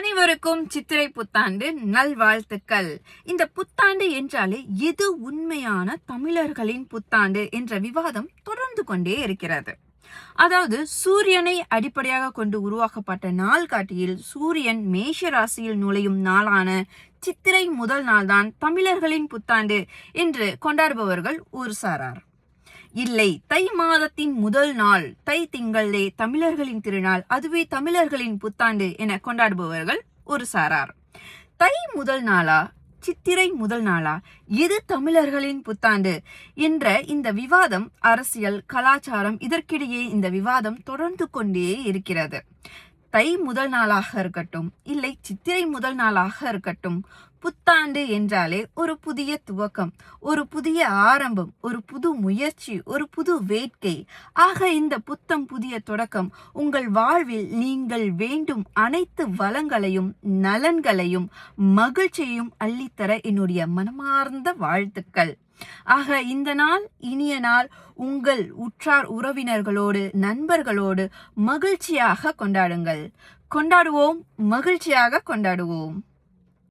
அனைவருக்கும் சித்திரை புத்தாண்டு நல்வாழ்த்துக்கள். இந்த புத்தாண்டு என்றாலே எது உண்மையான தமிழர்களின் புத்தாண்டு என்ற விவாதம் தொடர்ந்து கொண்டே இருக்கிறது. அதாவது சூரியனை அடிப்படையாக கொண்டு உருவாக்கப்பட்ட நாள் காட்டியில் சூரியன் மேஷ ராசியில் நுழையும் நாளான சித்திரை முதல் நாள்தான் தமிழர்களின் புத்தாண்டு என்று கொண்டாடுபவர்கள் ஒரு சாரார். இல்லை, தை மாதத்தின் முதல் நாள் தை திங்களே தமிழர்களின் திருநாள், அதுவே தமிழர்களின் புத்தாண்டு என கொண்டாடுபவர்கள் ஒரு சாரார். தை முதல் நாளா சித்திரை முதல் நாளா எது தமிழர்களின் புத்தாண்டு என்ற இந்த விவாதம் அரசியல் கலாச்சாரம் இதற்கிடையே இந்த விவாதம் தொடர்ந்து கொண்டே இருக்கிறது. தை முதல் நாளாக இருக்கட்டும், இல்லை சித்திரை முதல் நாளாக இருக்கட்டும், புத்தாண்டு என்றாலே ஒரு புதிய துவக்கம், ஒரு புதிய ஆரம்பம், ஒரு புது முயற்சி, ஒரு புது வேட்கை. ஆக இந்த புத்தம் புதிய தொடக்கம் உங்கள் வாழ்வில் நீங்கள் வேண்டும் அனைத்து வளங்களையும் நலன்களையும் மகிழ்ச்சியையும் அள்ளித்தர என்னுடைய மனமார்ந்த வாழ்த்துக்கள். ஆக இந்த நாள் இனிய நாள். உங்கள் உற்றார் உறவினர்களோடு நண்பர்களோடு மகிழ்ச்சியாக கொண்டாடுங்கள். கொண்டாடுவோம், மகிழ்ச்சியாக கொண்டாடுவோம்.